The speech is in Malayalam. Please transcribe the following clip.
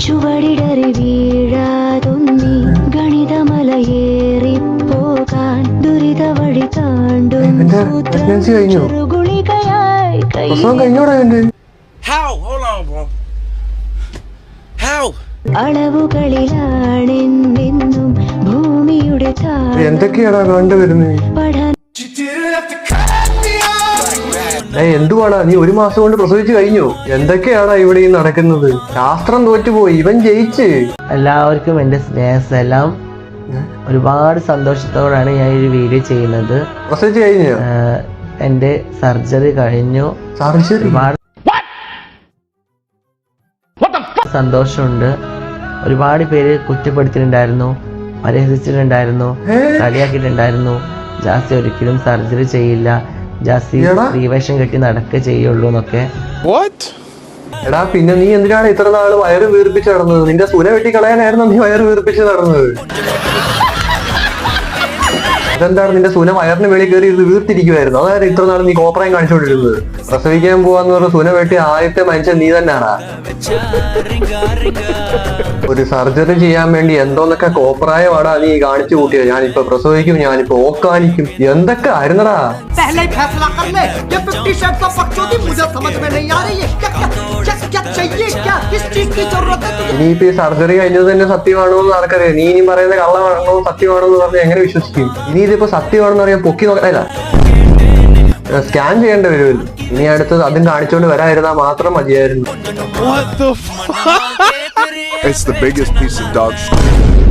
ചുവടിടറി വീഴാതൊന്നി ഗണിതമലയേറിപ്പോകാൻ ദുരിത വഴി താണ്ടും ചെറുകുളികയായി അളവുകളിലാണെന്നും ഭൂമിയുടെ എന്തൊക്കെയാടാ കണ്ടുവരുന്നത്? എന്തുവാടാ നീ ഒരു മാസം കൊണ്ട് പ്രസവിച്ചു കഴിഞ്ഞു? എന്തൊക്കെയാടാ ഇവിടെ ഈ നടക്കുന്നത്? ശാസ്ത്രം തോറ്റുപോയി, ഇവൻ ജയിച്ച്. എല്ലാവർക്കും എൻ്റെ സ്നേഹസലാം. ഒരുപാട് സന്തോഷത്തോടാണ് ഞാൻ ഈ വീഡിയോ ചെയ്യുന്നത്. പ്രസവിച്ചു കഴിഞ്ഞു? എൻ്റെ സർജറി കഴിഞ്ഞു. ഒരുപാട് സന്തോഷമുണ്ട്. ഒരുപാട് പേര് കുറ്റപ്പെടുത്തിയിട്ടുണ്ടായിരുന്നു, പരിഹസിച്ചിട്ടുണ്ടായിരുന്നു, കളിയാക്കിയിട്ടുണ്ടായിരുന്നു. ജാസി ഒരിക്കലും സർജറി ചെയ്യില്ല, ജാസി സ്ത്രീവേഷം കെട്ടി നടക്കേ ചെയ്യുള്ളൂ എന്നൊക്കെ. എടാ പിന്നെ നീ എന്തിനാണ് ഇത്ര നാള് വയറ് വീർപ്പിച്ച് നടന്നത്? നിന്റെ സുര വെട്ടി കളയാനായിരുന്നു നീ വയറ് വീർപ്പിച്ച് നടന്നത്. അതെന്താണ് നിന്റെ സുന വയറിന് വെളി കയറി ഇത് വീർത്തിരിക്കുവായിരുന്നു? അതായത് ഇത്ര നാൾ നീ കോപ്രായം കാണിച്ചുകൊണ്ടിരുന്നത്. പ്രസവിക്കാൻ പോവാന്ന് പറഞ്ഞ സുന വെട്ടി ആദ്യത്തെ മനുഷ്യൻ നീ തന്നെയാണാ. ഒരു സർജറി ചെയ്യാൻ വേണ്ടി എന്തോന്നൊക്കെ കോപ്രായമാടാ നീ കാണിച്ചു കൂട്ടിയത്. ഞാനിപ്പോ പ്രസവിക്കും, ഞാനിപ്പോ ഓക്കാനിക്കും, എന്തൊക്കെ ആയിരുന്നടാ. ഇനിയിപ്പോ ഈ സർജറി കഴിഞ്ഞത് തന്നെ സത്യമാണോ എന്ന് ആർക്കറിയാം. നീ ഇനി പറയുന്ന കള്ളമാണോ സത്യമാണോ എന്ന് പറഞ്ഞാൽ എങ്ങനെ വിശ്വസിക്കും? ഇനി ഇതിപ്പോ സത്യമാണെന്ന് അറിയാൻ പൊക്കി നോക്കാനില്ല, സ്കാൻ ചെയ്യേണ്ടി വരുമല്ലോ. ഇനി അടുത്തത് അതും കാണിച്ചോണ്ട് വരാതിരുന്നാൽ മാത്രം മതിയായിരുന്നു. It's the biggest piece of dog shit.